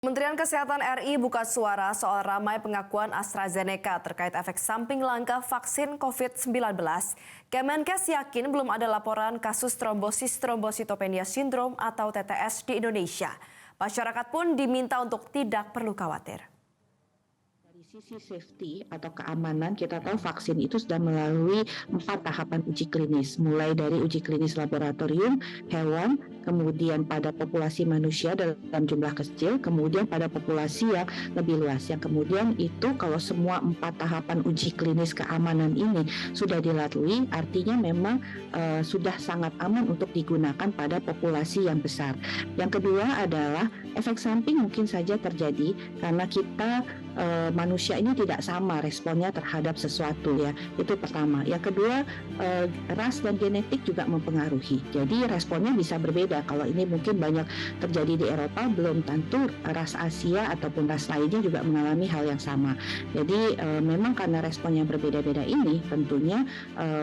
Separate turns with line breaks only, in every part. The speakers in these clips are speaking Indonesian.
Kementerian Kesehatan RI buka suara soal ramai pengakuan AstraZeneca terkait efek samping langka vaksin COVID-19. Kemenkes yakin belum ada laporan kasus trombosis trombositopenia sindrom atau TTS di Indonesia. Masyarakat pun diminta untuk tidak perlu khawatir.
Dari sisi safety atau keamanan, kita tahu vaksin itu sudah melalui 4 tahapan uji klinis, mulai dari uji klinis laboratorium, hewan, kemudian pada populasi manusia dalam jumlah kecil, kemudian pada populasi yang lebih luas. Yang kemudian itu kalau semua 4 tahapan uji klinis keamanan ini sudah dilalui, artinya memang sudah sangat aman untuk digunakan pada populasi yang besar. Yang kedua adalah efek samping mungkin saja terjadi karena kita manusia ini tidak sama responnya terhadap sesuatu ya, itu pertama. Yang kedua, ras dan genetik juga mempengaruhi, jadi responnya bisa berbeda. Kalau ini mungkin banyak terjadi di Eropa, belum tentu ras Asia ataupun ras lainnya juga mengalami hal yang sama. Jadi memang karena responnya berbeda-beda ini tentunya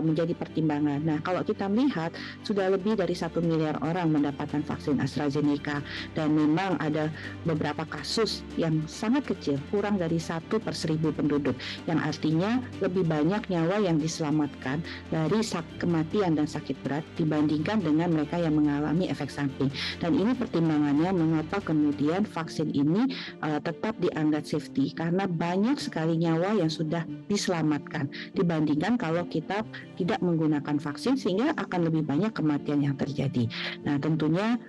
menjadi pertimbangan. Nah, kalau kita melihat sudah lebih dari 1 miliar orang mendapatkan vaksin AstraZeneca dan memang ada beberapa kasus yang sangat kecil, kurang dari 1/1000 penduduk, yang artinya lebih banyak nyawa yang diselamatkan dari kematian dan sakit berat dibandingkan dengan mereka yang mengalami efek samping. Dan ini pertimbangannya mengapa kemudian vaksin ini tetap dianggap safety, karena banyak sekali nyawa yang sudah diselamatkan dibandingkan kalau kita tidak menggunakan vaksin, sehingga akan lebih banyak kematian yang terjadi. Nah, tentunya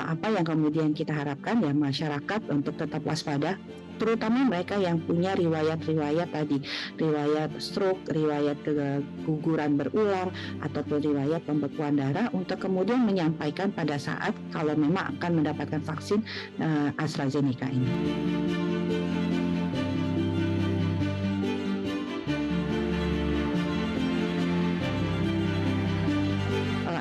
apa yang kemudian kita harapkan ya masyarakat untuk tetap waspada, terutama mereka yang punya riwayat-riwayat tadi, riwayat stroke, riwayat keguguran berulang, ataupun riwayat pembekuan darah, untuk kemudian menyampaikan pada saat kalau memang akan mendapatkan vaksin AstraZeneca ini.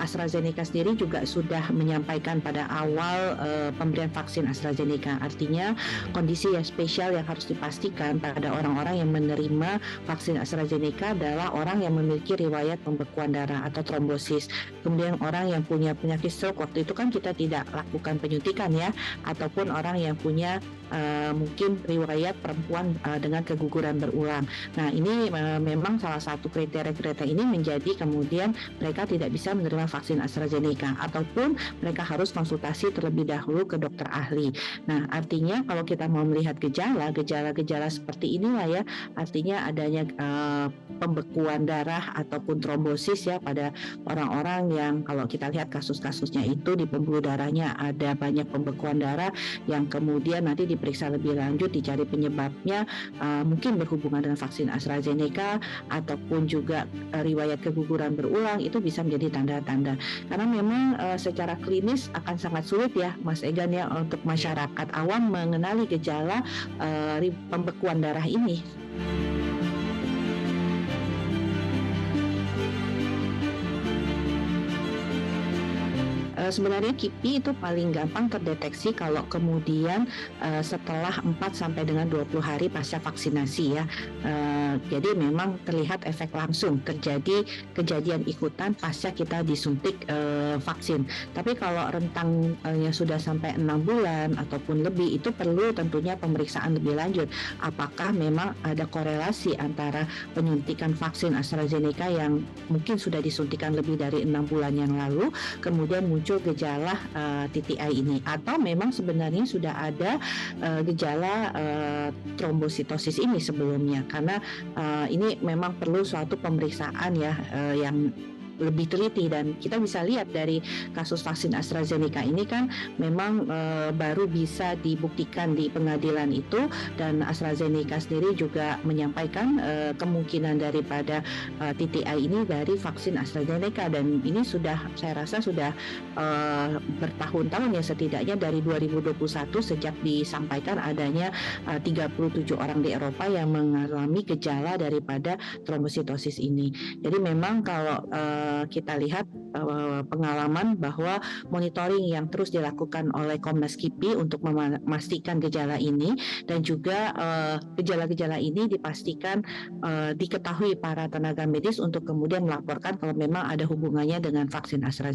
AstraZeneca sendiri juga sudah menyampaikan pada awal pemberian vaksin AstraZeneca. Artinya kondisi yang spesial yang harus dipastikan pada orang-orang yang menerima vaksin AstraZeneca adalah orang yang memiliki riwayat pembekuan darah atau trombosis. Kemudian orang yang punya penyakit stroke, waktu itu kan kita tidak lakukan penyuntikan ya, ataupun orang yang punya mungkin riwayat perempuan dengan keguguran berulang. Nah, ini memang salah satu kriteria ini menjadi kemudian mereka tidak bisa menerima vaksin AstraZeneca, ataupun mereka harus konsultasi terlebih dahulu ke dokter ahli. Nah, artinya kalau kita mau melihat gejala-gejala seperti inilah ya, artinya adanya pembekuan darah ataupun trombosis ya pada orang-orang yang kalau kita lihat kasus-kasusnya itu di pembuluh darahnya ada banyak pembekuan darah yang kemudian nanti diperiksa lebih lanjut, dicari penyebabnya, mungkin berhubungan dengan vaksin AstraZeneca ataupun juga riwayat keguguran berulang, itu bisa menjadi tanda-tanda. Karena memang secara klinis akan sangat sulit ya Mas Egan ya untuk masyarakat awam mengenali gejala pembekuan darah ini. Sebenarnya KIPI itu paling gampang terdeteksi kalau kemudian setelah 4 sampai dengan 20 hari pasca vaksinasi ya. Jadi memang terlihat efek langsung, terjadi kejadian ikutan pasca kita disuntik vaksin. Tapi kalau rentangnya sudah sampai 6 bulan ataupun lebih, itu perlu tentunya pemeriksaan lebih lanjut. Apakah memang ada korelasi antara penyuntikan vaksin AstraZeneca yang mungkin sudah disuntikan lebih dari 6 bulan yang lalu, kemudian muncul gejala TTI ini, atau memang sebenarnya sudah ada gejala trombositosis ini sebelumnya, karena ini memang perlu suatu pemeriksaan ya yang lebih teliti. Dan kita bisa lihat dari kasus vaksin AstraZeneca ini kan memang baru bisa dibuktikan di pengadilan itu, dan AstraZeneca sendiri juga menyampaikan kemungkinan daripada TTI ini dari vaksin AstraZeneca, dan ini sudah saya rasa sudah bertahun-tahun ya, setidaknya dari 2021 sejak disampaikan adanya 37 orang di Eropa yang mengalami gejala daripada trombositosis ini. Jadi memang kalau kita lihat pengalaman bahwa monitoring yang terus dilakukan oleh Komnas KIPI untuk memastikan gejala ini, dan juga gejala-gejala ini dipastikan diketahui para tenaga medis untuk kemudian melaporkan kalau memang ada hubungannya dengan vaksin AstraZeneca.